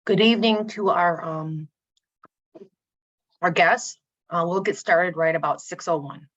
Good evening to our guests. We'll get started right about 6:01.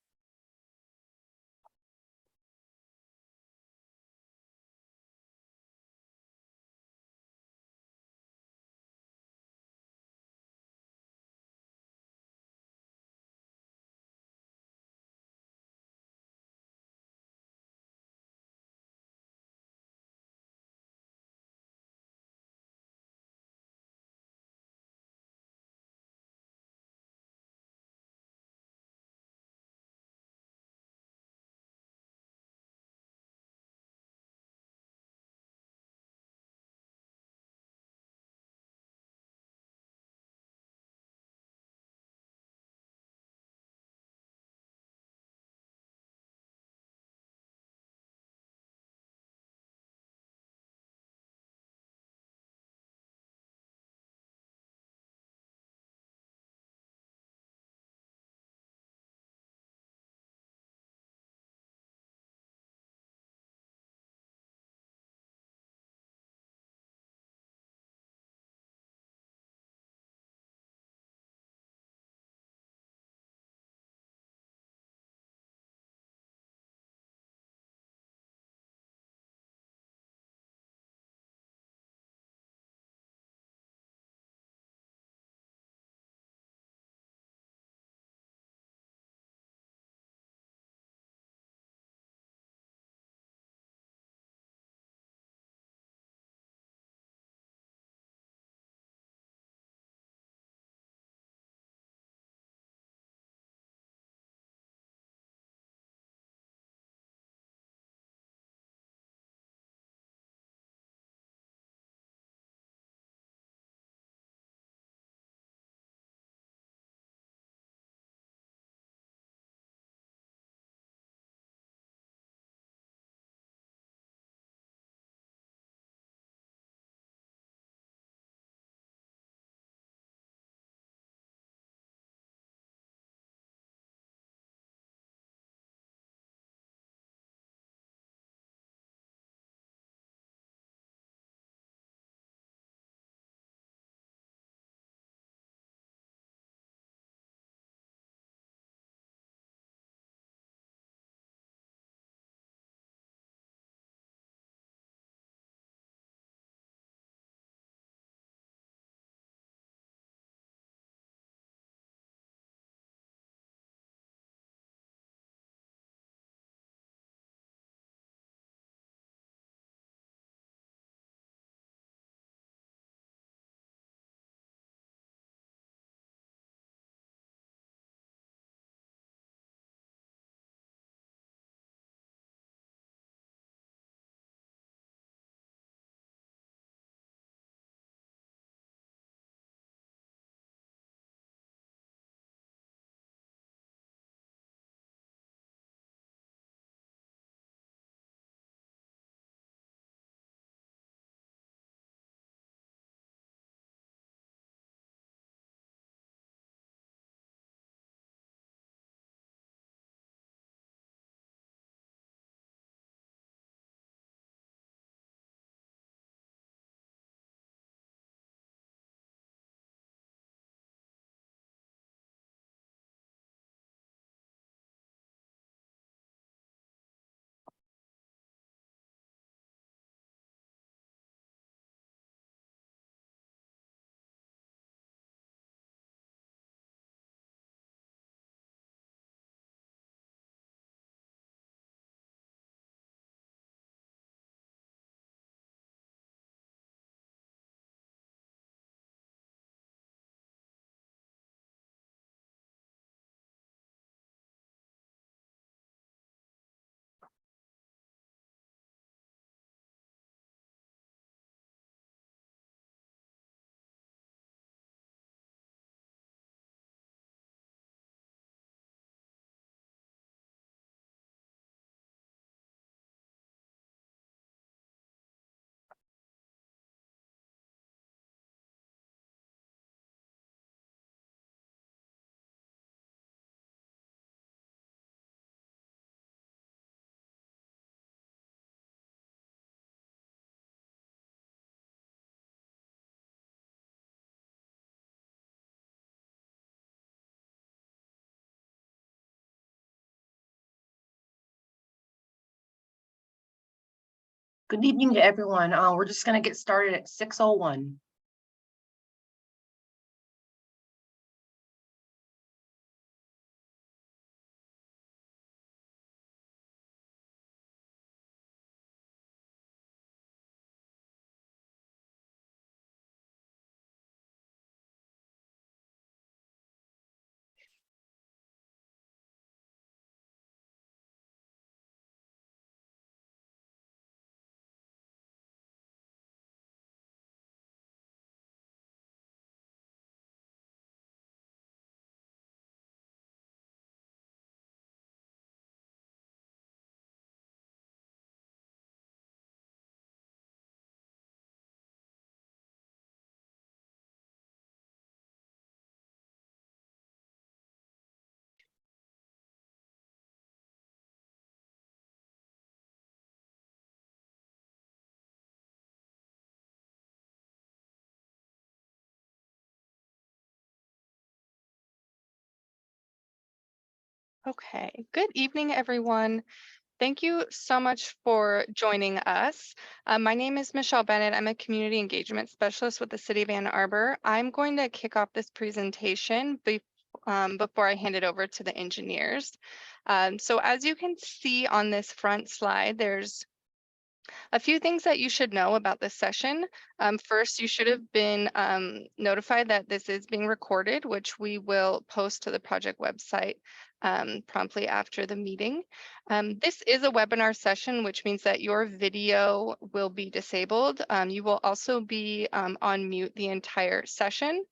Good evening to everyone. We're just going to get started at 6:01. Okay, good evening, everyone. Thank you so much for joining us. My name is Michelle Bennett. I'm a community engagement specialist with the City of Ann Arbor. I'm going to kick off this presentation before I hand it over to the engineers. So as you can see on this front slide, there's a few things that you should know about this session. First, you should have been notified that this is being recorded, which we will post to the project website promptly after the meeting. This is a webinar session, which means that your video will be disabled. You will also be on mute the entire session.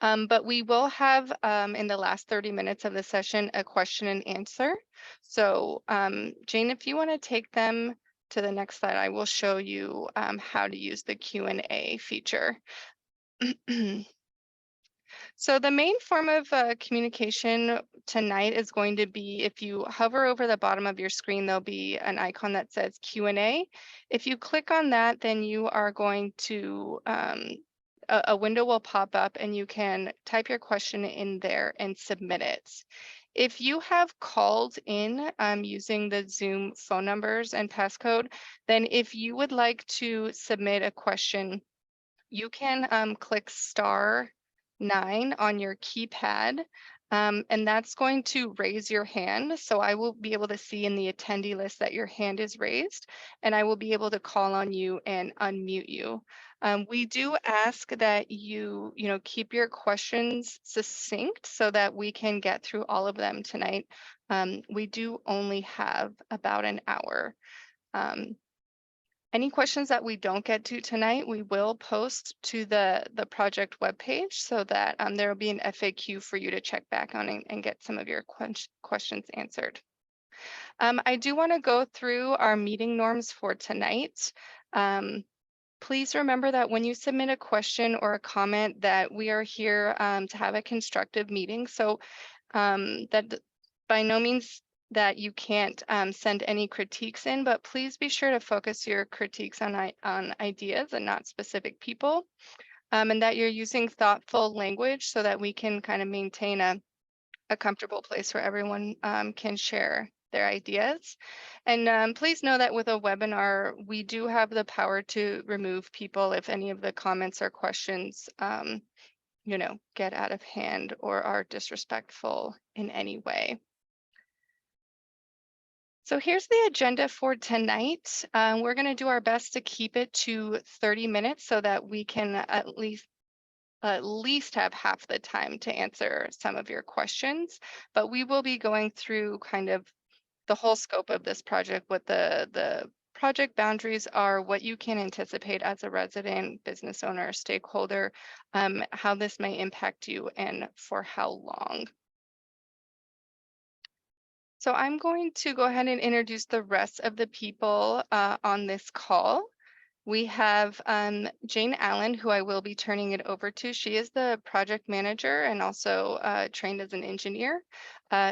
But we will have in the last 30 minutes of the session a question and answer. So Jane, if you want to take them to the next slide, I will show you how to use the Q&A feature. So the main form of communication tonight is going to be, if you hover over the bottom of your screen, there'll be an icon that says Q&A. If you click on that, then you are going to, a window will pop up and you can type your question in there and submit it. If you have called in using the Zoom phone numbers and passcode, then if you would like to submit a question, you can click *9 on your keypad, and that's going to raise your hand. So I will be able to see in the attendee list that your hand is raised, and I will be able to call on you and unmute you. We do ask that you keep your questions succinct so that we can get through all of them tonight. We do only have about an hour. Any questions that we don't get to tonight, we will post to the project webpage so that there will be an FAQ for you to check back on and get some of your questions answered. I do want to go through our meeting norms for tonight. Please remember that when you submit a question or a comment that we are here to have a constructive meeting. So that by no means that you can't send any critiques in, but please be sure to focus your critiques on ideas and not specific people, and that you're using thoughtful language so that we can kind of maintain a comfortable place where everyone can share their ideas. And please know that with a webinar, we do have the power to remove people if any of the comments or questions get out of hand or are disrespectful in any way. So here's the agenda for tonight. We're going to do our best to keep it to 30 minutes so that we can at least have half the time to answer some of your questions. But we will be going through kind of the whole scope of this project, what the project boundaries are, what you can anticipate as a resident, business owner, stakeholder, how this may impact you and for how long. So I'm going to go ahead and introduce the rest of the people on this call. We have Jane Allen, who I will be turning it over to. She is the project manager and also trained as an engineer.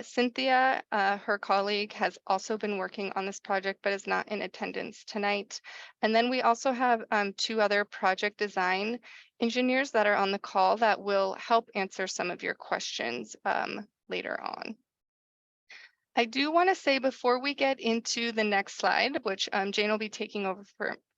Cynthia, her colleague, has also been working on this project, but is not in attendance tonight. And then we also have two other project design engineers that are on the call that will help answer some of your questions later on. I do want to say before we get into the next slide, which Jane will be taking over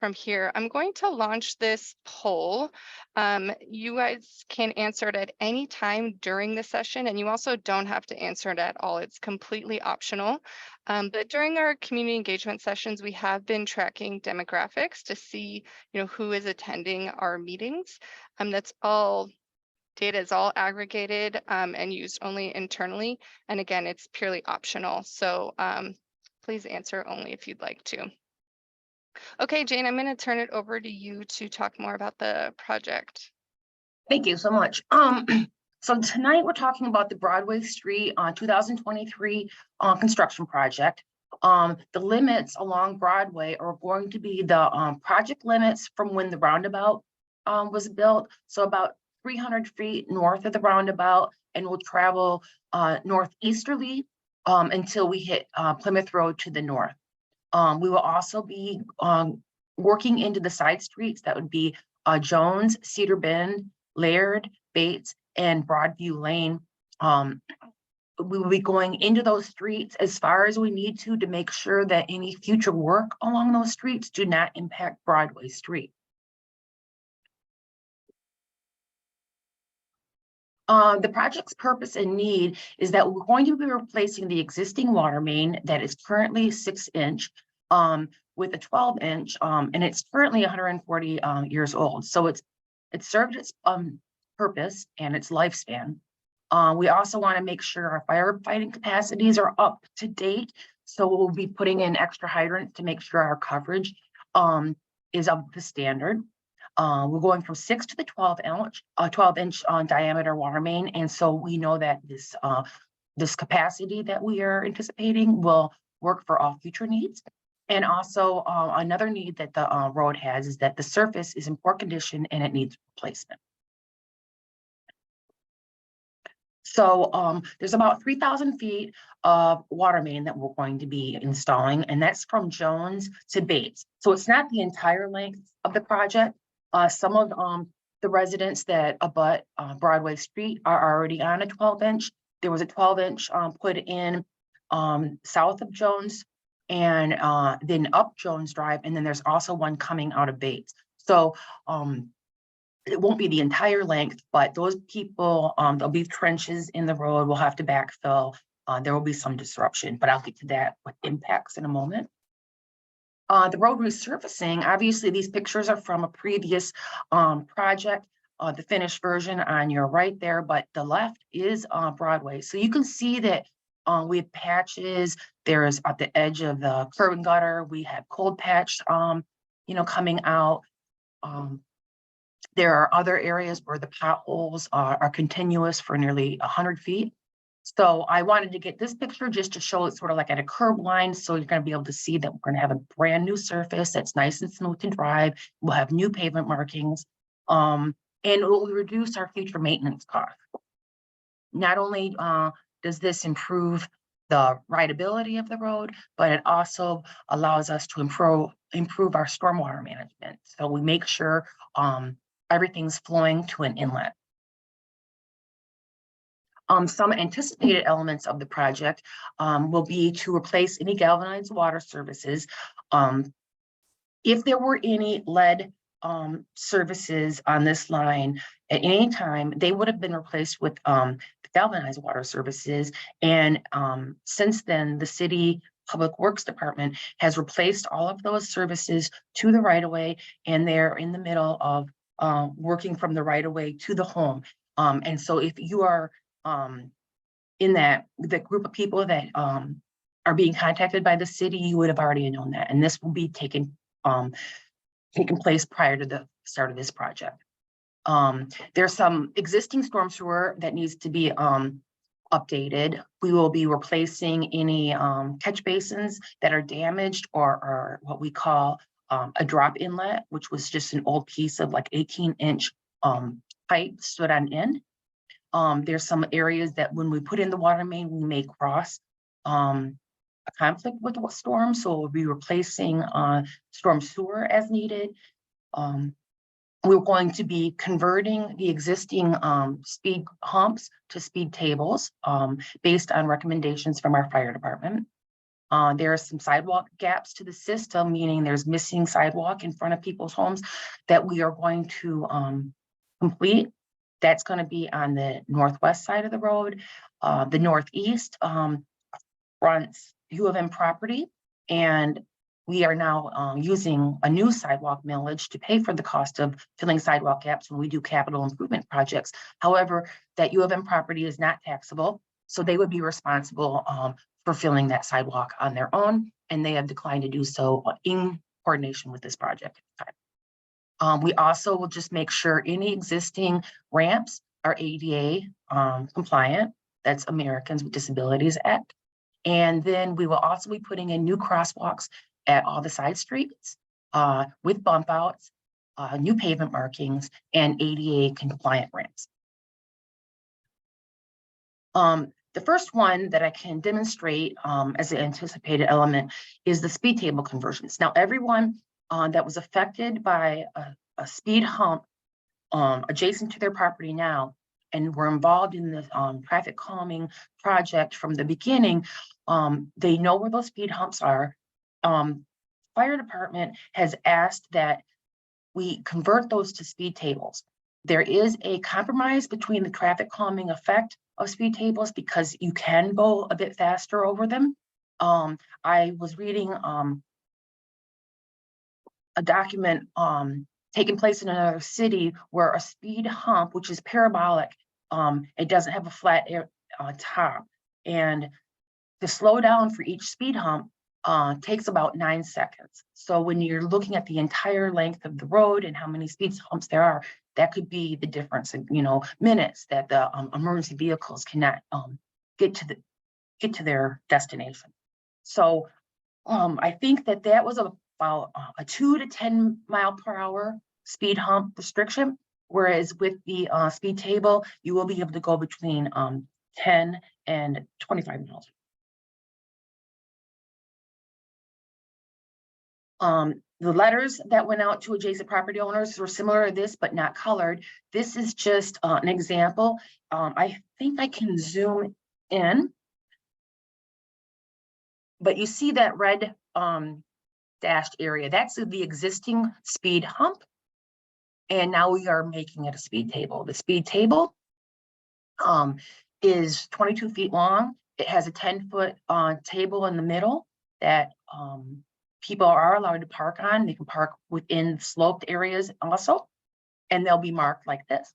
from here, I'm going to launch this poll. You guys can answer it at any time during the session, and you also don't have to answer it at all. It's completely optional. But during our community engagement sessions, we have been tracking demographics to see, who is attending our meetings. That's all. Data is all aggregated and used only internally. And again, it's purely optional. So please answer only if you'd like to. Okay, Jane, I'm going to turn it over to you to talk more about the project. Thank you so much. So tonight we're talking about the Broadway Street 2023 construction project. The limits along Broadway are going to be the project limits from when the roundabout was built. So about 300 feet north of the roundabout, and we'll travel northeasterly until we hit Plymouth Road to the north. We will also be working into the side streets. That would be Jones, Cedar Bend, Laird, Bates, and Broadview Lane. We will be going into those streets as far as we need to make sure that any future work along those streets do not impact Broadway Street. The project's purpose and need is that we're going to be replacing the existing water main that is currently 6-inch with a 12-inch, and it's currently 140 years old. So it served its purpose and its lifespan. We also want to make sure our firefighting capacities are up to date. So we'll be putting in extra hydrants to make sure our coverage is up to standard. We're going from 6 to the 12-inch diameter water main, and so we know that this capacity that we are anticipating will work for all future needs. And also another need that the road has is that the surface is in poor condition and it needs replacement. So there's about 3,000 feet of water main that we're going to be installing, and that's from Jones to Bates. So it's not the entire length of the project. Some of the residents that abut Broadway Street are already on a 12-inch. There was a 12-inch put in south of Jones and then up Jones Drive, and then there's also one coming out of Bates. So it won't be the entire length, but those people, there'll be trenches in the road. We'll have to backfill. There will be some disruption, but I'll get to that with impacts in a moment. The road resurfacing, obviously these pictures are from a previous project, the finished version on your right there, but the left is Broadway. So you can see that we have patches. There's at the edge of the curb and gutter, we have cold patch, coming out. There are other areas where the potholes are continuous for nearly 100 feet. So I wanted to get this picture just to show it sort of like at a curb line. So you're going to be able to see that we're going to have a brand new surface that's nice and smooth to drive. We'll have new pavement markings, and it will reduce our future maintenance costs. Not only does this improve the rideability of the road, but it also allows us to improve our stormwater management. So we make sure everything's flowing to an inlet. Some anticipated elements of the project will be to replace any galvanized water services. If there were any lead services on this line at any time, they would have been replaced with galvanized water services. And since then, the city Public Works Department has replaced all of those services to the right-of-way, and they're in the middle of working from the right-of-way to the home. And so if you are in the group of people that are being contacted by the city, you would have already known that, and this will be taking place prior to the start of this project. There's some existing storm sewer that needs to be updated. We will be replacing any catch basins that are damaged or what we call a drop inlet, which was just an old piece of like 18-inch pipe stood on end. There's some areas that when we put in the water main, we may cross a conflict with a storm. So we'll be replacing storm sewer as needed. We're going to be converting the existing speed humps to speed tables based on recommendations from our fire department. There are some sidewalk gaps to the system, meaning there's missing sidewalk in front of people's homes that we are going to complete. That's going to be on the northwest side of the road. The northeast fronts U of M property, and we are now using a new sidewalk millage to pay for the cost of filling sidewalk gaps when we do capital improvement projects. However, that U of M property is not taxable, so they would be responsible for filling that sidewalk on their own, and they have declined to do so in coordination with this project. We also will just make sure any existing ramps are ADA compliant. That's Americans with Disabilities Act. And then we will also be putting in new crosswalks at all the side streets with bump outs, new pavement markings, and ADA compliant ramps. The first one that I can demonstrate as an anticipated element is the speed table conversions. Now, everyone that was affected by a speed hump adjacent to their property now and were involved in the traffic calming project from the beginning, they know where those speed humps are. Fire department has asked that we convert those to speed tables. There is a compromise between the traffic calming effect of speed tables because you can go a bit faster over them. I was reading a document taking place in another city where a speed hump, which is parabolic, it doesn't have a flat top, and to slow down for each speed hump takes about 9 seconds. So when you're looking at the entire length of the road and how many speed humps there are, that could be the difference in, minutes that the emergency vehicles cannot get to their destination. So I think that was about a 2 to 10 mile per hour speed hump restriction, whereas with the speed table, you will be able to go between 10 and 25 miles. The letters that went out to adjacent property owners were similar to this, but not colored. This is just an example. I think I can zoom in, but you see that red dashed area. That's the existing speed hump. And now we are making it a speed table. The speed table is 22 feet long. It has a 10-foot table in the middle that people are allowed to park on. They can park within sloped areas also, and they'll be marked like this.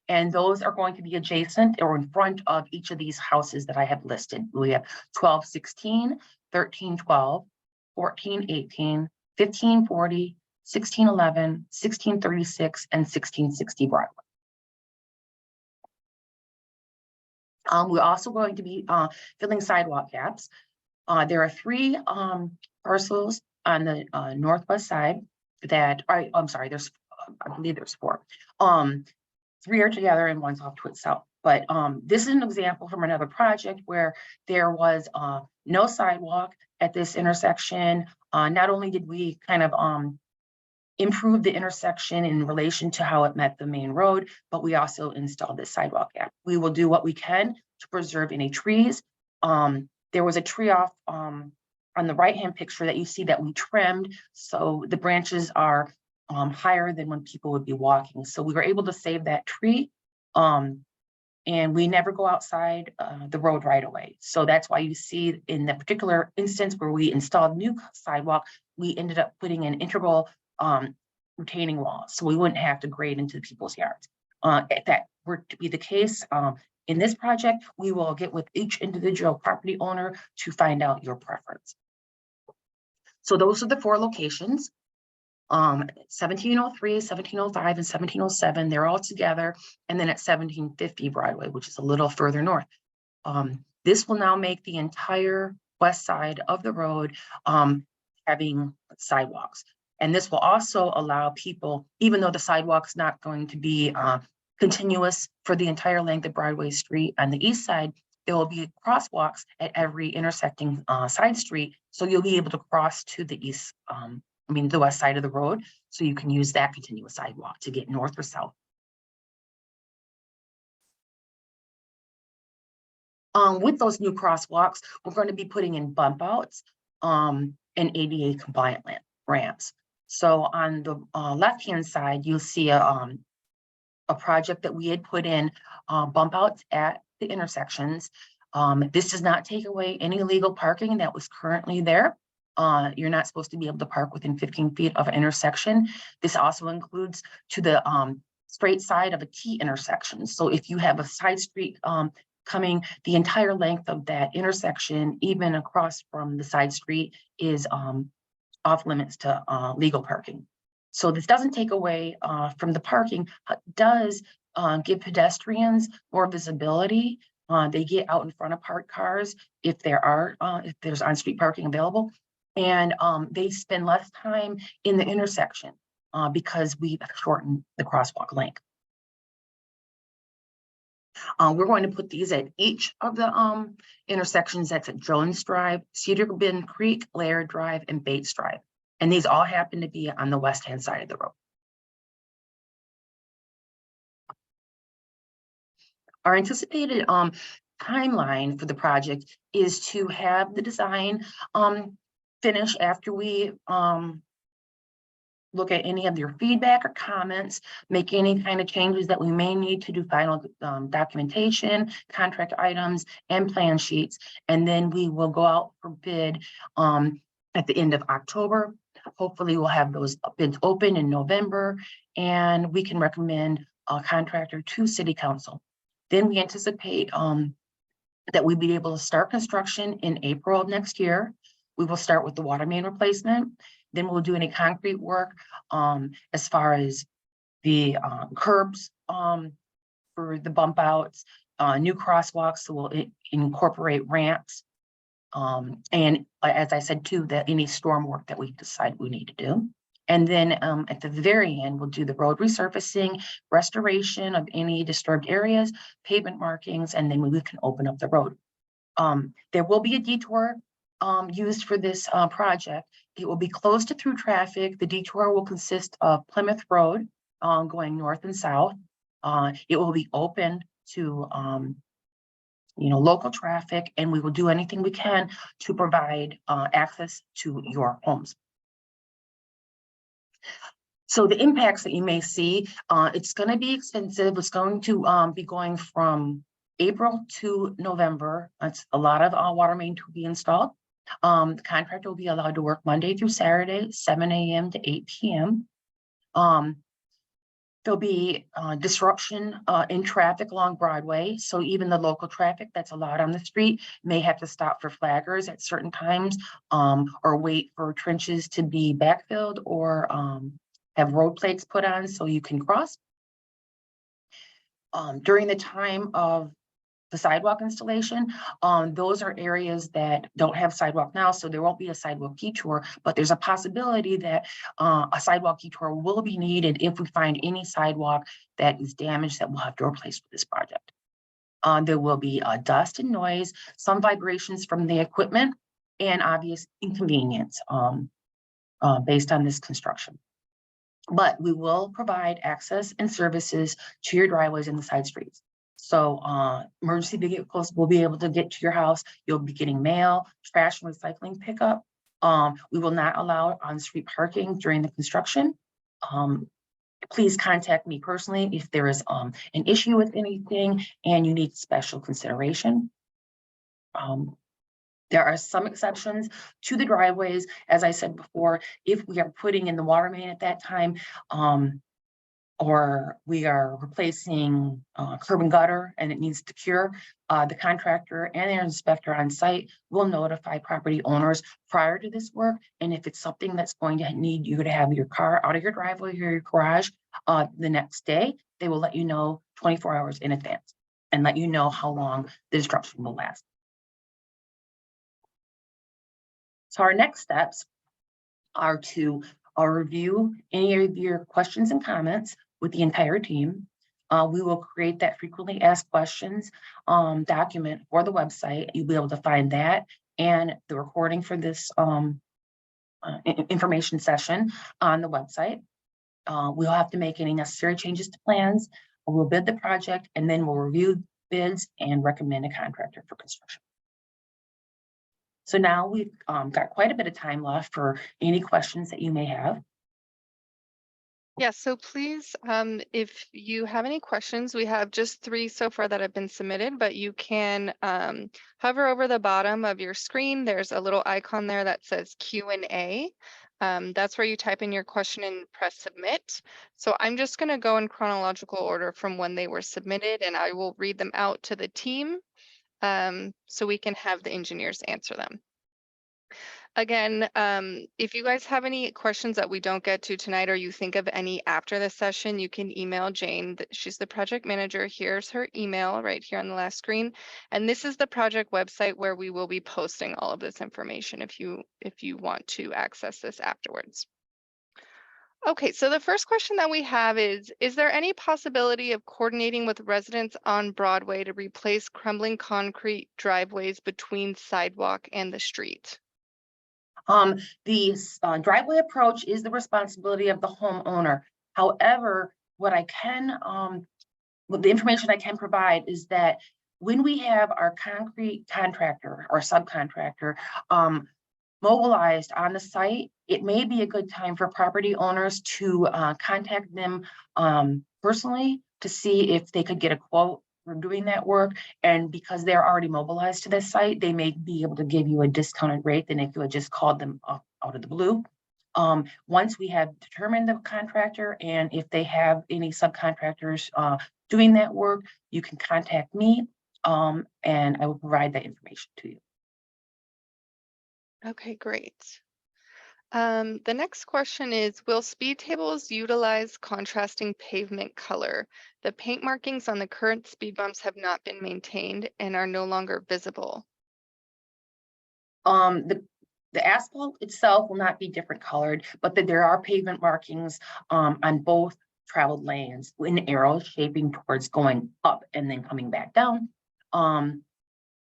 And those are going to be adjacent or in front of each of these houses that I have listed. We have 1216, 1312, 1418, 1540, 1611, 1636, and 1660 Broadway. We're also going to be filling sidewalk gaps. There are 3 parcels on the northwest side that, I'm sorry, I believe there's 4. 3 are together and one's off to itself. But this is an example from another project where there was no sidewalk at this intersection. Not only did we kind of improve the intersection in relation to how it met the main road, but we also installed this sidewalk gap. We will do what we can to preserve any trees. There was a tree off on the right-hand picture that you see that we trimmed, so the branches are higher than when people would be walking. So we were able to save that tree, and we never go outside the road right away. So that's why you see in the particular instance where we installed new sidewalk, we ended up putting an integral retaining wall, so we wouldn't have to grade into people's yards. If that were to be the case, in this project, we will get with each individual property owner to find out your preference. So those are the 4 locations, 1703, 1705, and 1707, they're all together, and then at 1750 Broadway, which is a little further north. This will now make the entire west side of the road having sidewalks. And this will also allow people, even though the sidewalk's not going to be continuous for the entire length of Broadway Street on the east side, there will be crosswalks at every intersecting side street. So you'll be able to cross to the east the west side of the road. So you can use that continuous sidewalk to get north or south. With those new crosswalks, we're going to be putting in bump outs and ADA compliant ramps. So on the left-hand side, you'll see a project that we had put in bump outs at the intersections. This does not take away any legal parking that was currently there. You're not supposed to be able to park within 15 feet of an intersection. This also includes to the straight side of a key intersection. So if you have a side street coming the entire length of that intersection, even across from the side street, is off limits to legal parking. So this doesn't take away from the parking, but does give pedestrians more visibility. They get out in front of parked cars if there's on-street parking available, and they spend less time in the intersection because we shortened the crosswalk length. We're going to put these at each of the intersections. That's at Jones Drive, Cedar Bend Creek, Laird Drive, and Bates Drive. And these all happen to be on the west-hand side of the road. Our anticipated timeline for the project is to have the design finish after we look at any of your feedback or comments, make any kind of changes that we may need to do final documentation, contract items, and plan sheets. And then we will go out for bid at the end of October. Hopefully we'll have those bids open in November, and we can recommend a contractor to City Council. Then we anticipate that we'll be able to start construction in April of next year. We will start with the water main replacement. Then we'll do any concrete work as far as the curbs for the bump outs, new crosswalks, so we'll incorporate ramps. And as I said too, that any storm work that we decide we need to do. And then at the very end, we'll do the road resurfacing, restoration of any disturbed areas, pavement markings, and then we can open up the road. There will be a detour used for this project. It will be closed to through traffic. The detour will consist of Plymouth Road going north and south. It will be open to local traffic, and we will do anything we can to provide access to your homes. So the impacts that you may see, it's going to be extensive. It's going to be going from April to November. That's a lot of water main to be installed. The contractor will be allowed to work Monday through Saturday, 7 a.m. to 8 p.m. There'll be disruption in traffic along Broadway. So even the local traffic that's allowed on the street may have to stop for flaggers at certain times or wait for trenches to be backfilled or have road plates put on so you can cross. During the time of the sidewalk installation, those are areas that don't have sidewalk now, so there won't be a sidewalk detour, but there's a possibility that a sidewalk detour will be needed if we find any sidewalk that is damaged that we'll have to replace with this project. There will be dust and noise, some vibrations from the equipment, and obvious inconvenience based on this construction. But we will provide access and services to your driveways and the side streets. So emergency vehicles will be able to get to your house. You'll be getting mail, trash and recycling pickup. We will not allow on-street parking during the construction. Please contact me personally if there is an issue with anything and you need special consideration. There are some exceptions to the driveways. As I said before, if we are putting in the water main at that time, or we are replacing curb and gutter and it needs to cure, the contractor and their inspector on site will notify property owners prior to this work. And if it's something that's going to need you to have your car out of your driveway or your garage the next day, they will let you know 24 hours in advance and let you know how long the disruption will last. So our next steps are to review any of your questions and comments with the entire team. We will create that frequently asked questions document for the website. You'll be able to find that and the recording for this information session on the website. We'll have to make any necessary changes to plans. We'll bid the project, and then we'll review bids and recommend a contractor for construction. So now we've got quite a bit of time left for any questions that you may have. Yeah, so please, if you have any questions, we have just 3 so far that have been submitted, but you can hover over the bottom of your screen. There's a little icon there that says Q&A. That's where you type in your question and press submit. So I'm just going to go in chronological order from when they were submitted, and I will read them out to the team so we can have the engineers answer them. Again, if you guys have any questions that we don't get to tonight, or you think of any after the session, you can email Jane. She's the project manager. Here's her email right here on the last screen. And this is the project website where we will be posting all of this information if you want to access this afterwards. Okay, so the first question that we have is there any possibility of coordinating with residents on Broadway to replace crumbling concrete driveways between sidewalk and the street? The driveway approach is the responsibility of the homeowner. However, what I can, the information I can provide is that when we have our concrete contractor or subcontractor mobilized on the site, it may be a good time for property owners to contact them personally to see if they could get a quote for doing that work. And because they're already mobilized to this site, they may be able to give you a discounted rate than if you had just called them out of the blue. Once we have determined the contractor, and if they have any subcontractors doing that work, you can contact me and I will provide that information to you. Okay, great. The next question is, will speed tables utilize contrasting pavement color? The paint markings on the current speed bumps have not been maintained and are no longer visible. The asphalt itself will not be different colored, but there are pavement markings on both traveled lanes in arrows shaping towards going up and then coming back down.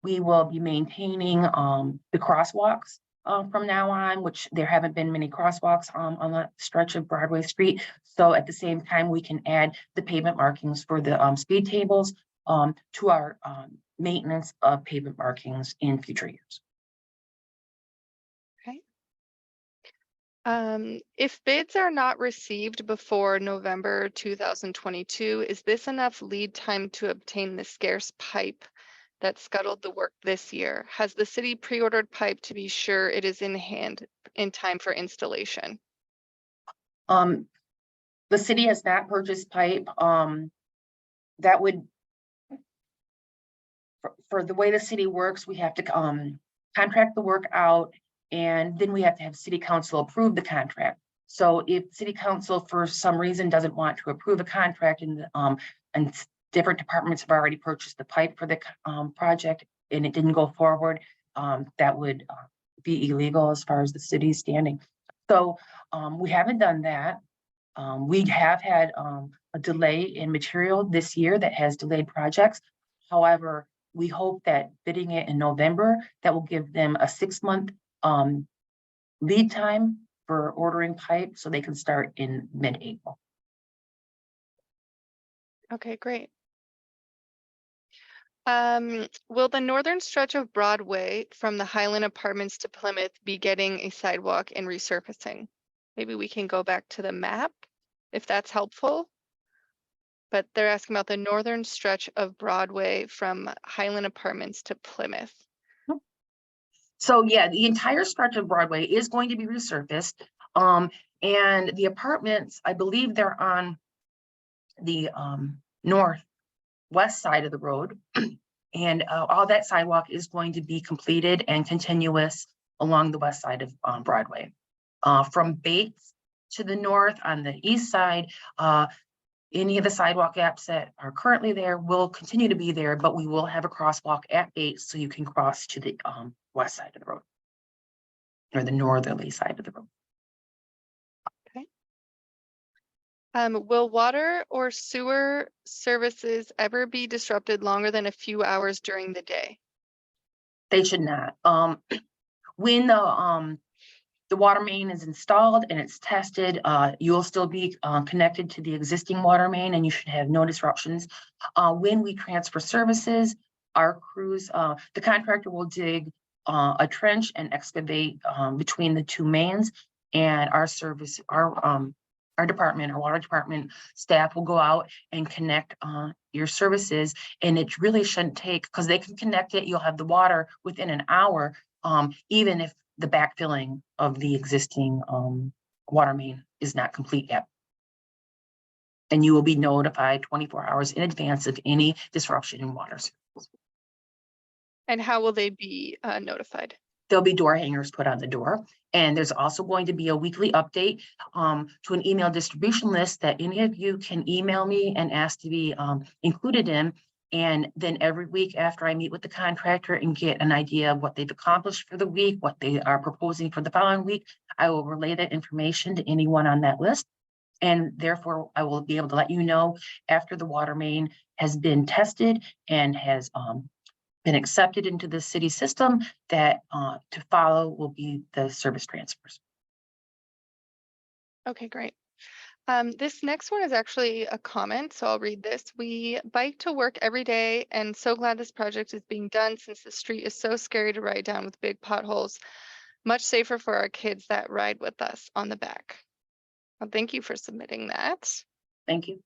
We will be maintaining the crosswalks from now on, which there haven't been many crosswalks on that stretch of Broadway Street. So at the same time, we can add the pavement markings for the speed tables to our maintenance of pavement markings in future years. Okay. If bids are not received before November 2022, is this enough lead time to obtain the scarce pipe that scuttled the work this year? Has the city pre-ordered pipe to be sure it is in hand in time for installation? The city has not purchased pipe. That would, for the way the city works, we have to contract the work out, and then we have to have city council approve the contract. So if city council for some reason doesn't want to approve a contract and different departments have already purchased the pipe for the project and it didn't go forward, that would be illegal as far as the city's standing. So we haven't done that. We have had a delay in material this year that has delayed projects. However, we hope that bidding it in November, that will give them a 6-month lead time for ordering pipe so they can start in mid-April. Okay, great. Will the northern stretch of Broadway from the Highland Apartments to Plymouth be getting a sidewalk and resurfacing? Maybe we can go back to the map if that's helpful. But they're asking about the northern stretch of Broadway from Highland Apartments to Plymouth. So yeah, the entire stretch of Broadway is going to be resurfaced. And the apartments, I believe they're on the northwest side of the road. And all that sidewalk is going to be completed and continuous along the west side of Broadway. From Bates to the north on the east side, any of the sidewalk gaps that are currently there will continue to be there, but we will have a crosswalk at Bates so you can cross to the west side of the road, or the northerly side of the road. Okay. Will water or sewer services ever be disrupted longer than a few hours during the day? They should not. When the the water main is installed and it's tested, you will still be connected to the existing water main and you should have no disruptions. When we transfer services, our crews, the contractor will dig a trench and excavate between the two mains, and our department, our water department staff will go out and connect your services. And it really shouldn't take, because they can connect it, you'll have the water within an hour, even if the backfilling of the existing water main is not complete yet. And you will be notified 24 hours in advance of any disruption in water service. And how will they be notified? There'll be door hangers put on the door. And there's also going to be a weekly update to an email distribution list that any of you can email me and ask to be included in. And then every week after I meet with the contractor and get an idea of what they've accomplished for the week, what they are proposing for the following week, I will relay that information to anyone on that list. And therefore, I will be able to let you know after the water main has been tested and has been accepted into the city system that to follow will be the service transfers. Okay, great. This next one is actually a comment, so I'll read this. We bike to work every day and so glad this project is being done since the street is so scary to ride down with big potholes. Much safer for our kids that ride with us on the back. Well, thank you for submitting that. Thank you.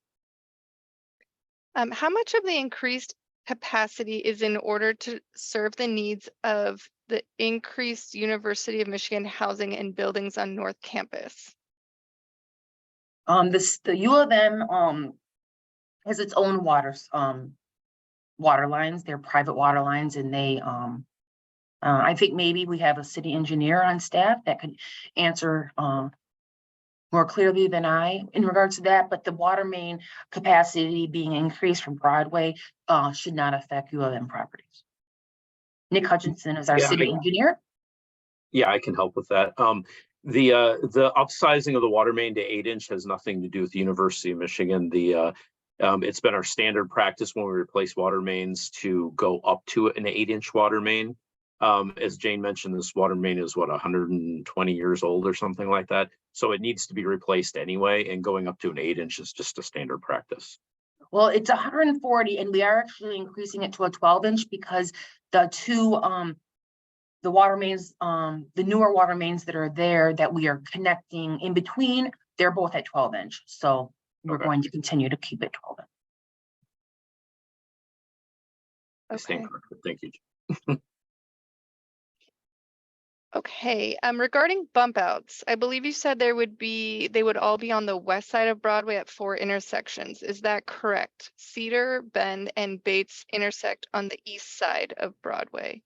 How much of the increased capacity is in order to serve the needs of the increased University of Michigan housing and buildings on North Campus? The U of M has its own water lines. They're private water lines, and they I think maybe we have a city engineer on staff that could answer more clearly than I in regards to that, but the water main capacity being increased from Broadway should not affect U of M properties. Nick Hutchinson is our city engineer. Yeah, I can help with that. The upsizing of the water main to 8-inch has nothing to do with the University of Michigan. It's been our standard practice when we replace water mains to go up to an 8-inch water main. As Jane mentioned, this water main is what, 120 years old or something like that. So it needs to be replaced anyway, and going up to an 8-inch is just a standard practice. Well, it's 140, and we are actually increasing it to a 12-inch because the two the water mains, the newer water mains that are there that we are connecting in between, they're both at 12-inch. So we're going to continue to keep it 12-inch. I stand corrected. Thank you. Okay, regarding bump outs, I believe you said they would all be on the west side of Broadway at 4 intersections. Is that correct? Cedar, Bend, and Bates intersect on the east side of Broadway.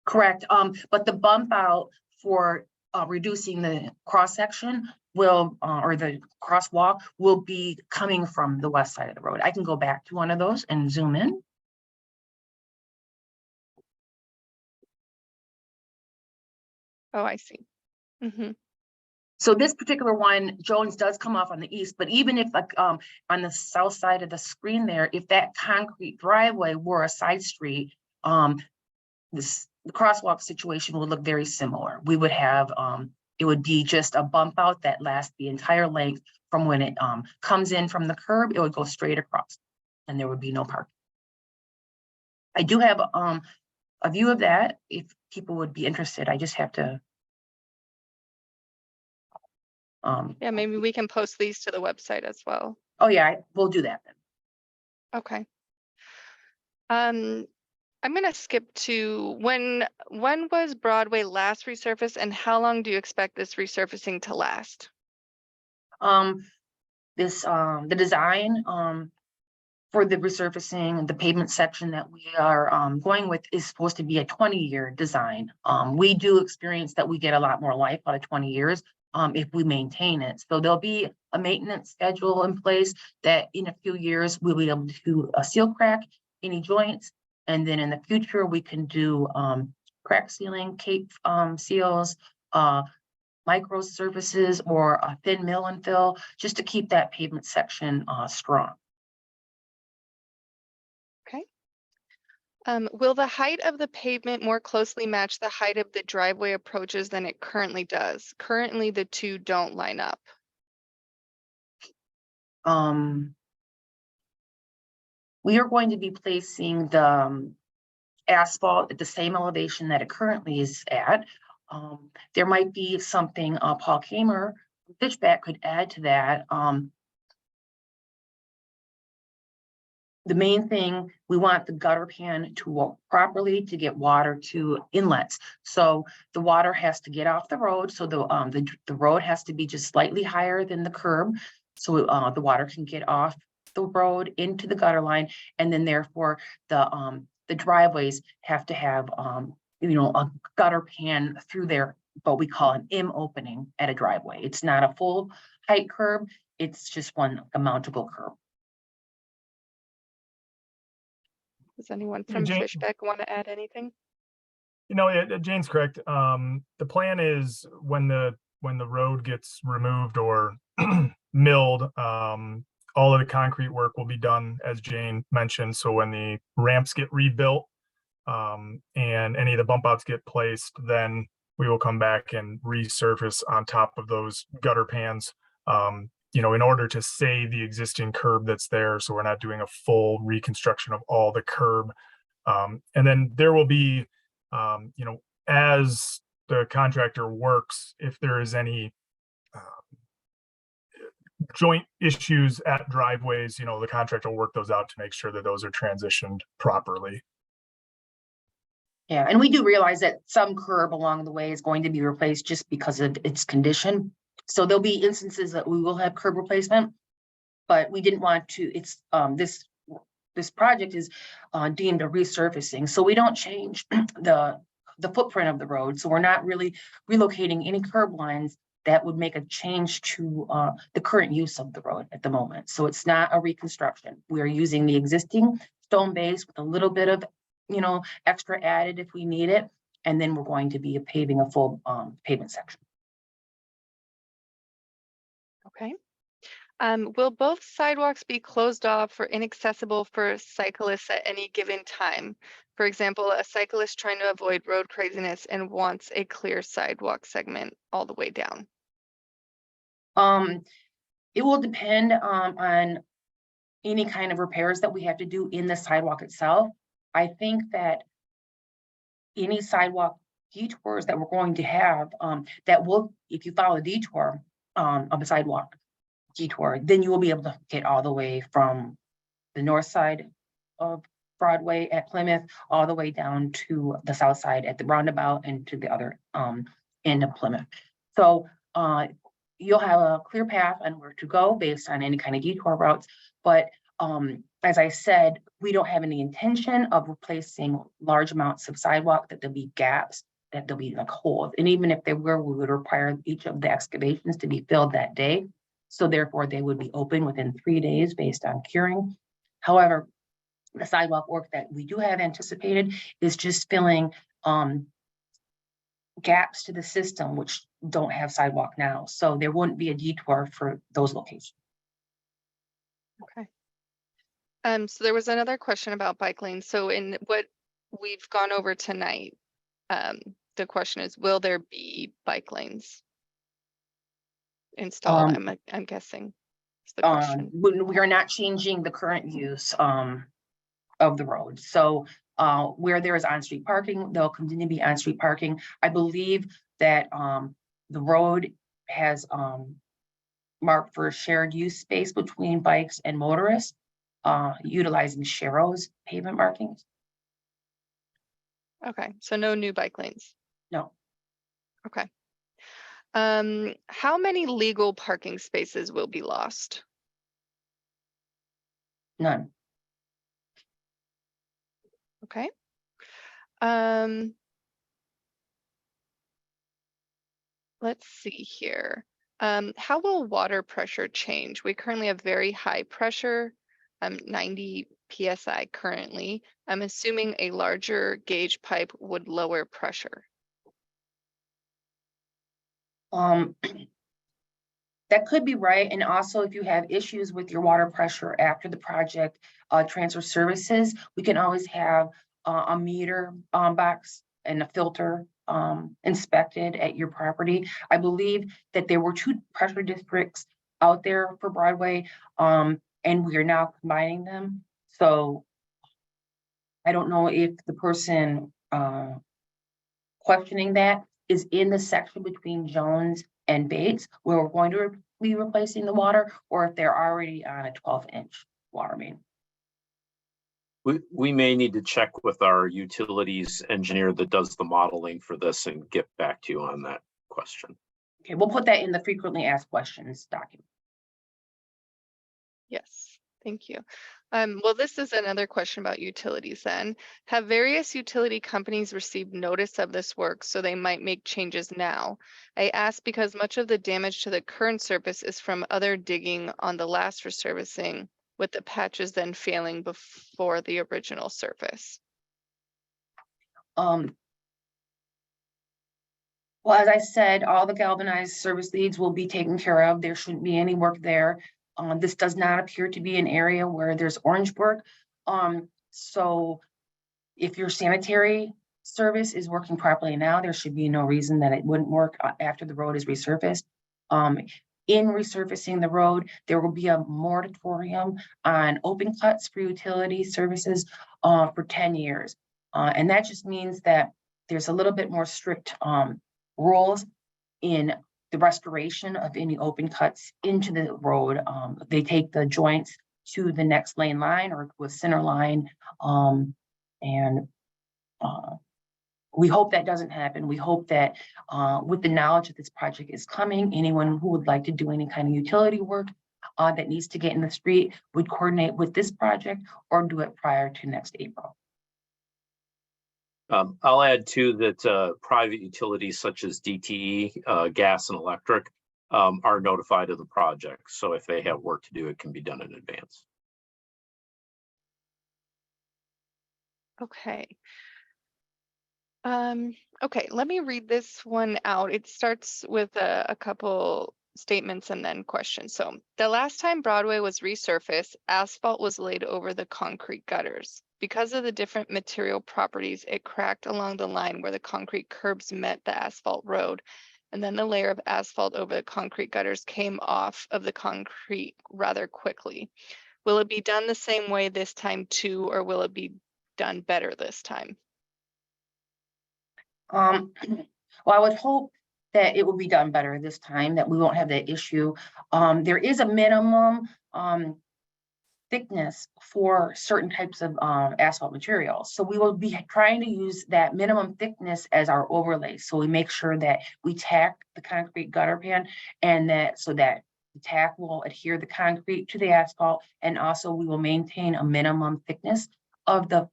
Correct. But the bump out for reducing the cross section will, or the crosswalk will be coming from the west side of the road. I can go back to one of those and zoom in. Oh, I see. So this particular one, Jones does come off on the east, but even if like on the south side of the screen there, if that concrete driveway were a side street, the crosswalk situation would look very similar. We would have, it would be just a bump out that lasts the entire length from when it comes in from the curb, it would go straight across and there would be no parking. I do have a view of that if people would be interested. I just have to. Yeah, maybe we can post these to the website as well. Oh yeah, we'll do that then. Okay. I'm gonna skip to when was Broadway last resurfaced, and how long do you expect this resurfacing to last? The design for the resurfacing, the pavement section that we are going with is supposed to be a 20-year design. We do experience that we get a lot more life out of 20 years if we maintain it. So there'll be a maintenance schedule in place that in a few years we'll be able to seal crack any joints. And then in the future, we can do crack sealing, cape seals, micro surfaces, or a thin mill and fill, just to keep that pavement section strong. Okay. Will the height of the pavement more closely match the height of the driveway approaches than it currently does? Currently, the two don't line up. We are going to be placing the asphalt at the same elevation that it currently is at. There might be something Paul Kamer, Fishback, could add to that. The main thing, we want the gutter pan to work properly to get water to inlets. So the water has to get off the road. So the road has to be just slightly higher than the curb. So the water can get off the road into the gutter line. And then therefore the driveways have to have, a gutter pan through there, what we call an M opening at a driveway. It's not a full height curb. It's just one mountable curb. Does anyone from Jane- Fishback want to add anything? Jane's correct. The plan is when the road gets removed or milled, all of the concrete work will be done, as Jane mentioned. So when the ramps get rebuilt, and any of the bump outs get placed, then we will come back and resurface on top of those gutter pans, in order to save the existing curb that's there. So we're not doing a full reconstruction of all the curb. And then there will be, as the contractor works, if there is any joint issues at driveways, the contractor will work those out to make sure that those are transitioned properly. Yeah, and we do realize that some curb along the way is going to be replaced just because of its condition. So there'll be instances that we will have curb replacement, but we didn't want to, this project is deemed a resurfacing. So we don't change the footprint of the road. So we're not really relocating any curb lines that would make a change to the current use of the road at the moment. So it's not a reconstruction. We are using the existing stone base with a little bit of, extra added if we need it. And then we're going to be paving a full pavement section. Okay. Will both sidewalks be closed off or inaccessible for cyclists at any given time? For example, a cyclist trying to avoid road craziness and wants a clear sidewalk segment all the way down. It will depend on any kind of repairs that we have to do in the sidewalk itself. I think that any sidewalk detours that we're going to have, that will, if you follow the detour of the sidewalk detour, then you will be able to get all the way from the north side of Broadway at Plymouth, all the way down to the south side at the roundabout and to the other end of Plymouth. So you'll have a clear path on where to go based on any kind of detour routes. But as I said, we don't have any intention of replacing large amounts of sidewalk, that there'll be gaps, that there'll be like holes. And even if they were, we would require each of the excavations to be filled that day. So therefore they would be open within 3 days based on curing. However, the sidewalk work that we do have anticipated is just filling gaps to the system, which don't have sidewalk now. So there wouldn't be a detour for those locations. Okay. So there was another question about bike lanes. So in what we've gone over tonight, the question is, will there be bike lanes installed? I'm guessing is the question. We are not changing the current use of the road. So where there is on-street parking, there'll continue to be on-street parking. I believe that the road has marked for shared use space between bikes and motorists, utilizing Sharrow's pavement markings. Okay, so no new bike lanes. No. Okay. How many legal parking spaces will be lost? None. Okay. Let's see here. How will water pressure change? We currently have very high pressure, 90 PSI currently. I'm assuming a larger gauge pipe would lower pressure. That could be right. And also, if you have issues with your water pressure after the project transfer services, we can always have a meter box and a filter inspected at your property. I believe that there were 2 pressure districts out there for Broadway, and we are now combining them. So I don't know if the person questioning that is in the section between Jones and Bates, where we're going to be replacing the water, or if they're already on a 12-inch water main. We may need to check with our utilities engineer that does the modeling for this and get back to you on that question. Okay, we'll put that in the frequently asked questions document. Yes, thank you. Well, this is another question about utilities then. Have various utility companies received notice of this work so they might make changes now? I ask because much of the damage to the current surface is from other digging on the last resurfacing, with the patches then failing before the original surface. Well, as I said, all the galvanized service leads will be taken care of. There shouldn't be any work there. This does not appear to be an area where there's orange work. So if your sanitary service is working properly now, there should be no reason that it wouldn't work after the road is resurfaced. In resurfacing the road, there will be a moratorium on open cuts for utility services for 10 years. And that just means that there's a little bit more strict rules in the restoration of any open cuts into the road. They take the joints to the next lane line or to a center line. We hope that doesn't happen. We hope that with the knowledge that this project is coming, anyone who would like to do any kind of utility work that needs to get in the street would coordinate with this project or do it prior to next April. I'll add too that private utilities such as DTE, gas and electric are notified of the project. So if they have work to do, it can be done in advance. Okay. Okay, let me read this one out. It starts with a couple statements and then questions. So the last time Broadway was resurfaced, asphalt was laid over the concrete gutters. Because of the different material properties, it cracked along the line where the concrete curbs met the asphalt road. And then the layer of asphalt over the concrete gutters came off of the concrete rather quickly. Will it be done the same way this time too, or will it be done better this time? Well, I would hope that it will be done better this time, that we won't have that issue. There is a minimum thickness for certain types of asphalt materials. So we will be trying to use that minimum thickness as our overlay. So we make sure that we tack the concrete gutter pan and that so that the tack will adhere the concrete to the asphalt. And also we will maintain a minimum thickness of the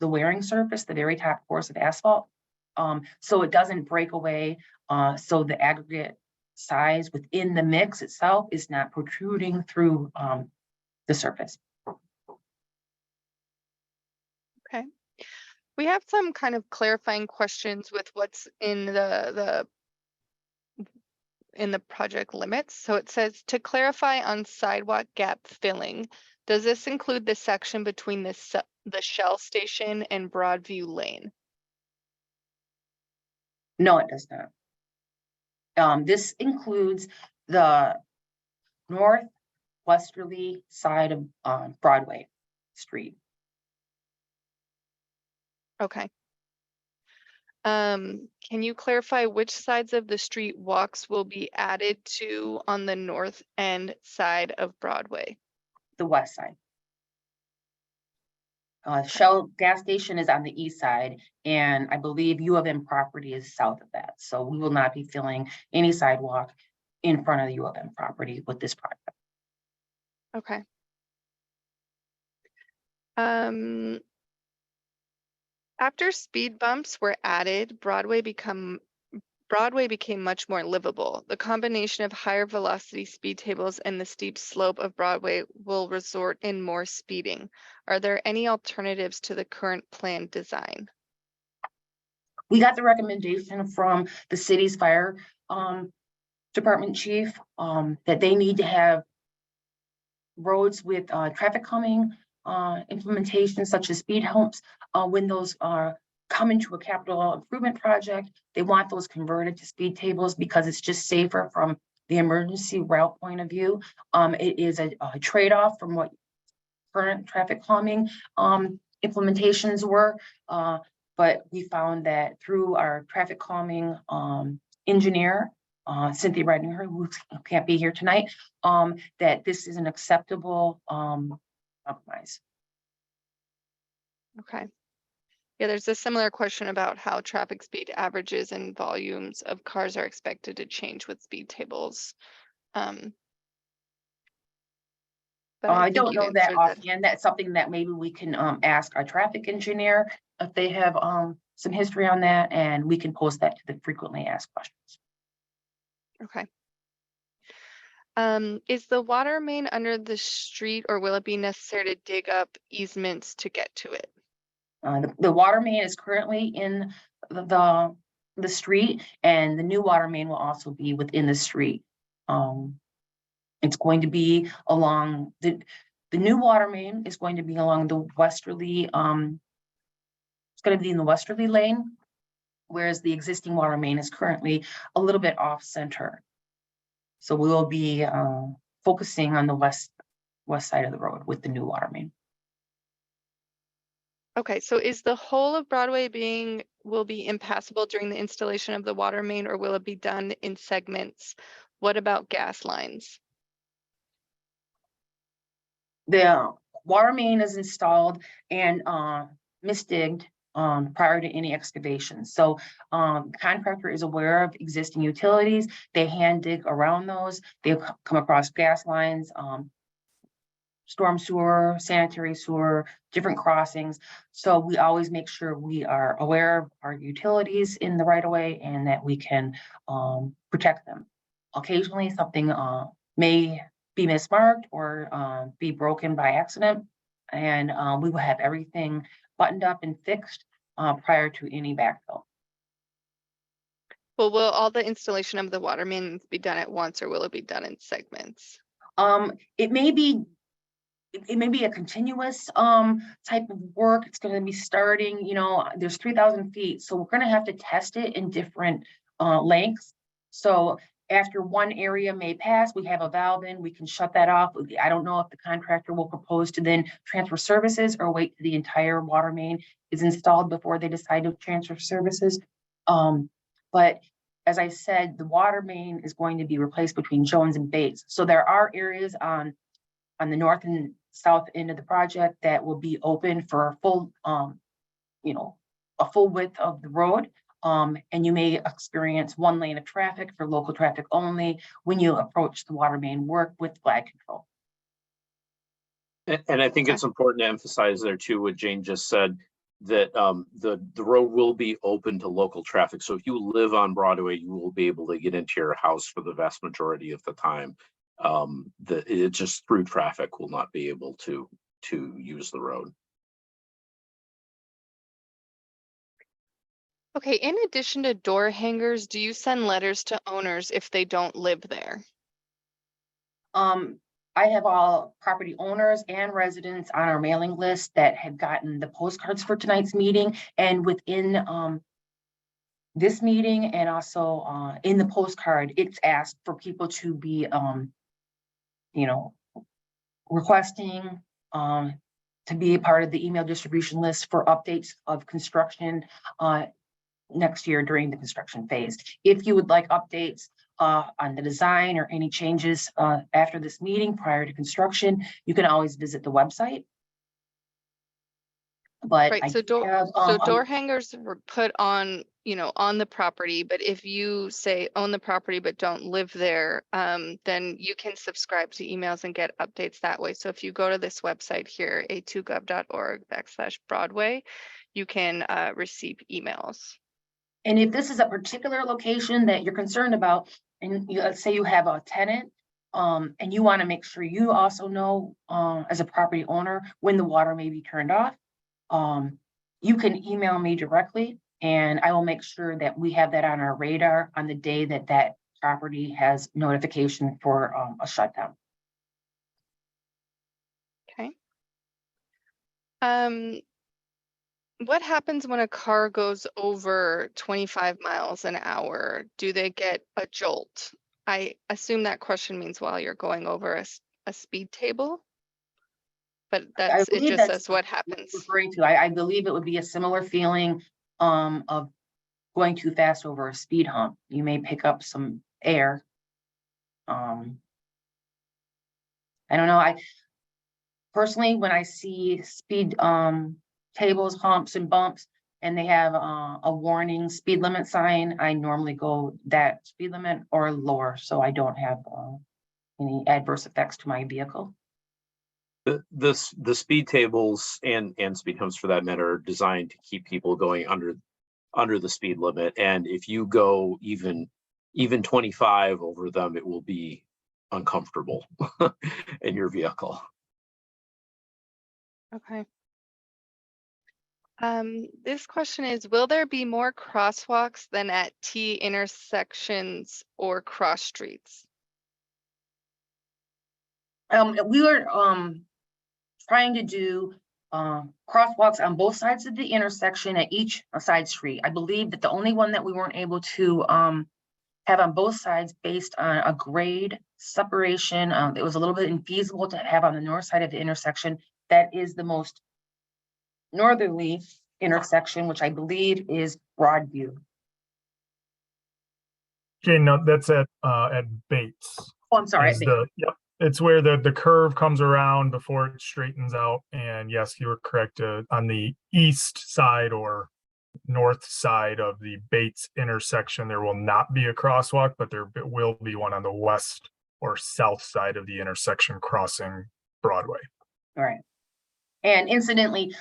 wearing surface, the very top course of asphalt. So it doesn't break away. So the aggregate size within the mix itself is not protruding through the surface. Okay. We have some kind of clarifying questions with what's in the project limits. So it says to clarify on sidewalk gap filling, does this include the section between the Shell station and Broadview Lane? No, it does not. This includes the northwesterly side of Broadway Street. Okay. Can you clarify which sides of the street walks will be added to on the north end side of Broadway? The west side. Shell gas station is on the east side, and I believe U of M property is south of that. So we will not be filling any sidewalk in front of the U of M property with this project. Okay. After speed bumps were added, Broadway became much more livable. The combination of higher velocity speed tables and the steep slope of Broadway will result in more speeding. Are there any alternatives to the current planned design? We got the recommendation from the city's fire department chief that they need to have roads with traffic calming implementations such as speed humps, when those are come into a capital improvement project, they want those converted to speed tables because it's just safer from the emergency route point of view. It is a trade-off from what current traffic calming implementations were. But we found that through our traffic calming engineer, Cynthia Redinger, who can't be here tonight, that this is an acceptable compromise. Okay. Yeah, there's a similar question about how traffic speed averages and volumes of cars are expected to change with speed tables. But I think don't you know that answered offhand. That's something that maybe we can ask our traffic engineer if they have some history on that, and we can post that to the frequently asked questions. Okay. Is the water main under the street, or will it be necessary to dig up easements to get to it? The water main is currently in the street, and the new water main will also be within the street. It's going to be along the new water main is going to be along the westerly, it's going to be in the westerly lane, whereas the existing water main is currently a little bit off center. So we will be focusing on the west side of the road with the new water main. Okay, so is the whole of Broadway will be impassable during the installation of the water main, or will it be done in segments? What about gas lines? The water main is installed and misdigged prior to any excavation. So contractor is aware of existing utilities. They hand dig around those. They come across gas lines, storm sewer, sanitary sewer, different crossings. So we always make sure we are aware of our utilities in the right of way and that we can protect them. Occasionally something may be mismarked or be broken by accident, and we will have everything buttoned up and fixed prior to any backfill. Well, will all the installation of the water mains be done at once, or will it be done in segments? It may be a continuous type of work. It's going to be starting, there's 3,000 feet, so we're going to have to test it in different lengths. So after one area may pass, we have a valve in, we can shut that off. I don't know if the contractor will propose to then transfer services or wait till the entire water main is installed before they decide to transfer services. But as I said, the water main is going to be replaced between Jones and Bates. So there are areas on the north and south end of the project that will be open for a full, a full width of the road. And you may experience one lane of traffic for local traffic only when you approach the water main work with flag control. And I think it's important to emphasize there too, what Jane just said, that the road will be open to local traffic. So if you live on Broadway, you will be able to get into your house for the vast majority of the time. It just through traffic will not be able to use the road. Okay, in addition to door hangers, do you send letters to owners if they don't live there? I have all property owners and residents on our mailing list that have gotten the postcards for tonight's meeting, and within this meeting and also in the postcard, it's asked for people to be requesting to be a part of the email distribution list for updates of construction next year during the construction phase. If you would like updates on the design or any changes after this meeting prior to construction, you can always visit the website. But Right, so door hangers were put on, on the property, but if you say own the property but don't live there, then you can subscribe to emails and get updates that way. So if you go to this website here, a2gov.org/Broadway, you can receive emails. And if this is a particular location that you're concerned about, and let's say you have a tenant, and you want to make sure you also know as a property owner when the water may be turned off, you can email me directly and I will make sure that we have that on our radar on the day that that property has notification for a shutdown. Okay. What happens when a car goes over 25 miles an hour? Do they get a jolt? I assume that question means while you're going over a speed table. But it believe just that's says what what happens. you're referring to. I believe it would be a similar feeling of going too fast over a speed hump. You may pick up some air. I don't know. I personally, when I see speed tables, humps and bumps, and they have a warning speed limit sign, I normally go that speed limit or lower, so I don't have any adverse effects to my vehicle. The speed tables and speed humps for that matter are designed to keep people going under the speed limit. And if you go even 25 over them, it will be uncomfortable in your vehicle. Okay. This question is, will there be more crosswalks than at T intersections or cross streets? We were trying to do crosswalks on both sides of the intersection at each side street. I believe that the only one that we weren't able to have on both sides based on a grade separation, it was a little bit infeasible to have on the north side of the intersection. That is the most northerly intersection, which I believe is Broadview. Jane, no, that's at Bates. Oh, I'm sorry. Is yep, it's where the curve comes around before it straightens out. And yes, you were correct. On the east side or north side of the Bates intersection, there will not be a crosswalk, but there will be one on the west or south side of the intersection crossing Broadway. All right. And incidentally,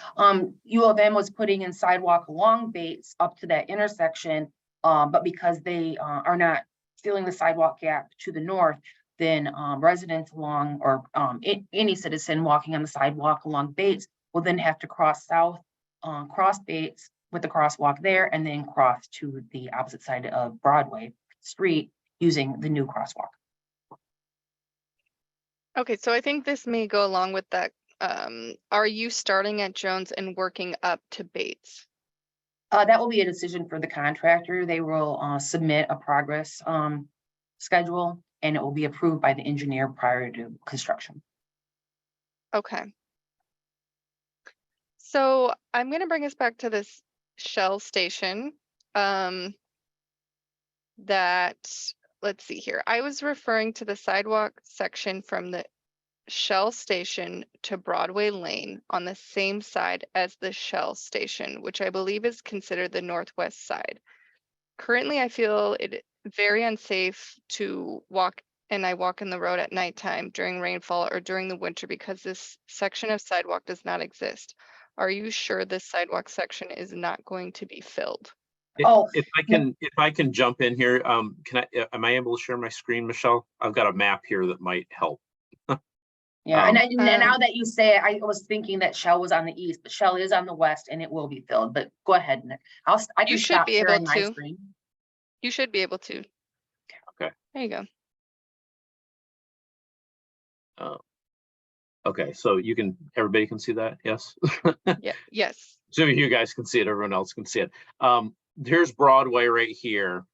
U of M was putting in sidewalk along Bates up to that intersection, but because they are not filling the sidewalk gap to the north, then residents along or any citizen walking on the sidewalk along Bates will then have to cross south, cross Bates with the crosswalk there, and then cross to the opposite side of Broadway Street using the new crosswalk. Okay, so I think this may go along with that. Are you starting at Jones and working up to Bates? That will be a decision for the contractor. They will submit a progress schedule, and it will be approved by the engineer prior to construction. Okay. So I'm going to bring us back to this Shell station. Let's see here. I was referring to the sidewalk section from the Shell station to Broadway Lane on the same side as the Shell station, which I believe is considered the northwest side. Currently, I feel it very unsafe to walk, and I walk in the road at nighttime during rainfall or during the winter because this section of sidewalk does not exist. Are you sure this sidewalk section is not going to be filled? If I can jump in here, am I able to share my screen, Michelle? I've got a map here that might help. Yeah, and now that you say it, I was thinking that Shell was on the east, but Shell is on the west and it will be filled. But go ahead, Nick. I can stop sharing my screen. You should be able to. Okay. There you go. Okay, so everybody can see that, yes? Yeah, yes. So you guys can see it, everyone else can see it. Here's Broadway right here.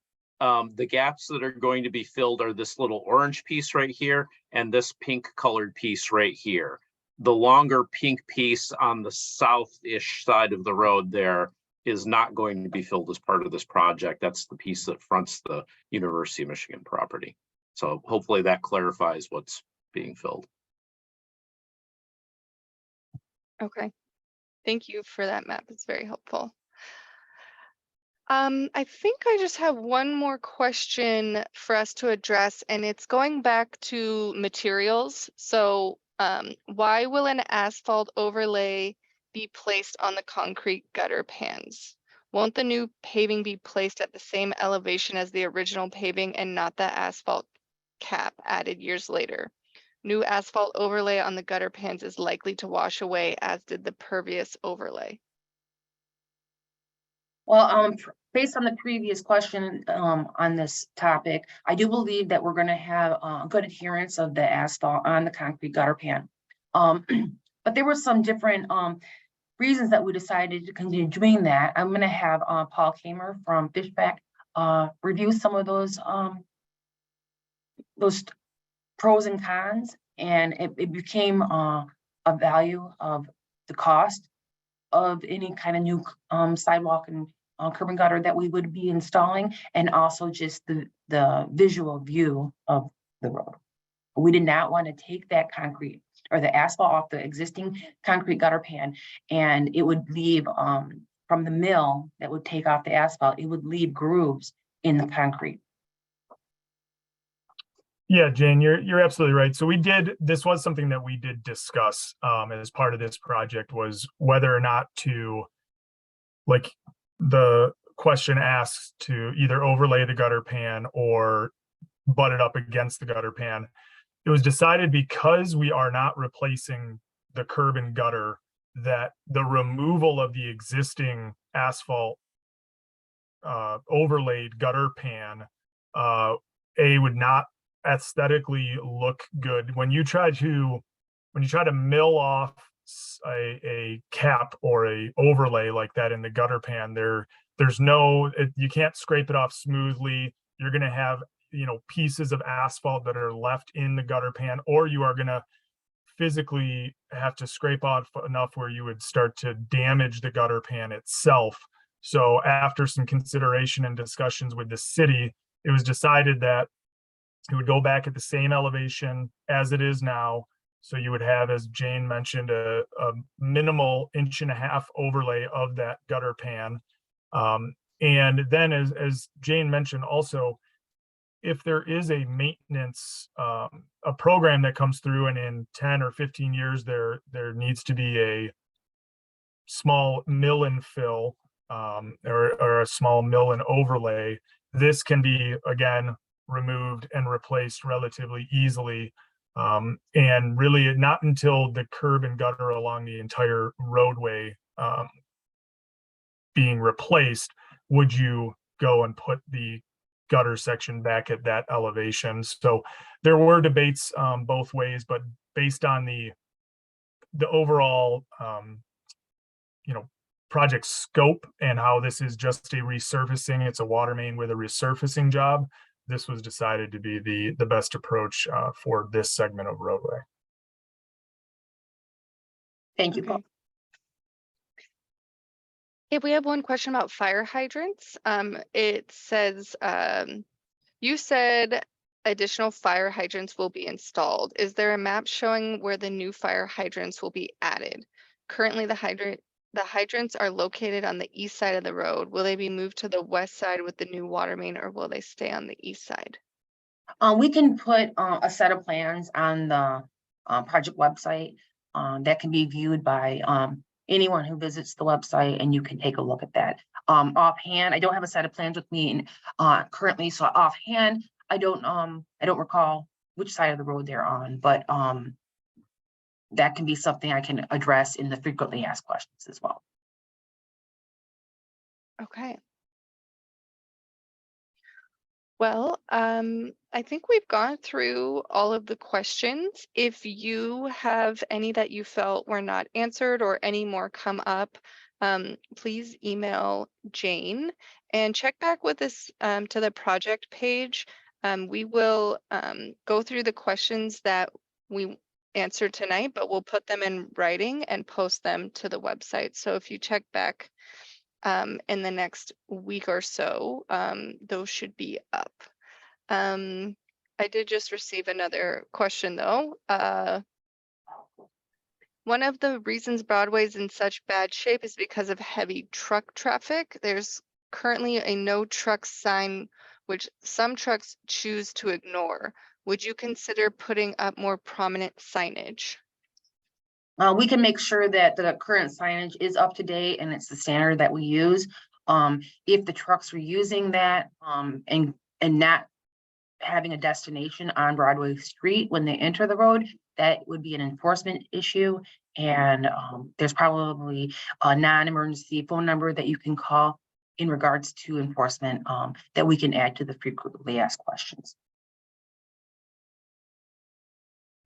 The gaps that are going to be filled are this little orange piece right here and this pink colored piece right here. The longer pink piece on the south-ish side of the road there is not going to be filled as part of this project. That's the piece that fronts the University of Michigan property. So hopefully that clarifies what's being filled. Okay. Thank you for that map. It's very helpful. I think I just have one more question for us to address, and it's going back to materials. So why will an asphalt overlay be placed on the concrete gutter pans? Won't the new paving be placed at the same elevation as the original paving and not the asphalt cap added years later? New asphalt overlay on the gutter pans is likely to wash away, as did the pervious overlay. Well, based on the previous question on this topic, I do believe that we're going to have good adherence of the asphalt on the concrete gutter pan. But there were some different reasons that we decided to continue doing that, I'm gonna have Paul Kamer from Fishback review some of those pros and cons, and it became a value of the cost of any kind of new sidewalk and curb and gutter that we would be installing, and also just the visual view of the road. We did not want to take that concrete or the asphalt off the existing concrete gutter pan, and it would leave from the mill that would take off the asphalt, it would leave grooves in the concrete. Yeah, Jane, you're absolutely right. So this was something that we did discuss as part of this project, was whether or not to, like the question asks, to either overlay the gutter pan or butt it up against the gutter pan. It was decided, because we are not replacing the curb and gutter, that the removal of the existing asphalt overlaid gutter pan would not aesthetically look good. When you try to mill off a cap or a overlay like that in the gutter pan, you can't scrape it off smoothly. You're going to have, pieces of asphalt that are left in the gutter pan, or you are going to physically have to scrape off enough where you would start to damage the gutter pan itself. So after some consideration and discussions with the city, it was decided that it would go back at the same elevation as it is now. So you would have, as Jane mentioned, a minimal 1.5 inch overlay of that gutter pan. And then as Jane mentioned also, if there is a maintenance, a program that comes through, and in 10 or 15 years, there needs to be a small mill and fill, or a small mill and overlay, this can be, again, removed and replaced relatively easily. And really not until the curb and gutter along the entire roadway being replaced would you go and put the gutter section back at that elevation. So there were debates both ways, but based on the overall project scope and how this is just a resurfacing, it's a water main with a resurfacing job, this was decided to be the best approach for this segment of roadway. Thank you, Paul. Okay. Yeah, we have one question about fire hydrants. It says, you said additional fire hydrants will be installed. Is there a map showing where the new fire hydrants will be added? Currently, the hydrants are located on the east side of the road. Will they be moved to the west side with the new water main, or will they stay on the east side? We can put a set of plans on the project website that can be viewed by anyone who visits the website, and you can take a look at that. Offhand, I don't have a set of plans with me currently, so offhand, I don't recall which side of the road they're on, but that can be something I can address in the frequently asked questions as well. Okay. Well, I think we've gone through all of the questions. If you have any that you felt were not answered or any more come up, please email Jane and check back with us to the project page. We will go through the questions that we answered tonight, but we'll put them in writing and post them to the website. So if you check back in the next week or so, those should be up. I did just receive another question though. One of the reasons Broadway is in such bad shape is because of heavy truck traffic. There's currently a no truck sign, which some trucks choose to ignore. Would you consider putting up more prominent signage? We can make sure that the current signage is up to date and it's the standard that we use. If the trucks were using that and not having a destination on Broadway Street when they enter the road, that would be an enforcement issue. And there's probably a non-emergency phone number that you can call in regards to enforcement that we can add to the frequently asked questions.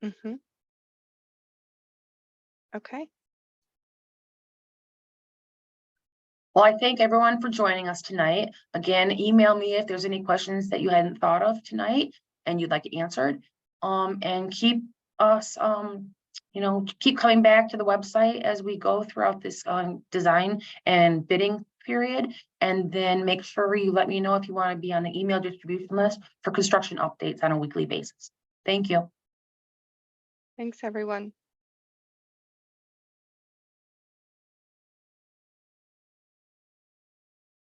Mm-hmm. Okay. Well, I thank everyone for joining us tonight. Again, email me if there's any questions that you hadn't thought of tonight and you'd like answered. And keep us, keep coming back to the website as we go throughout this design and bidding period. And then make sure you let me know if you want to be on the email distribution list for construction updates on a weekly basis. Thank you. Thanks, everyone.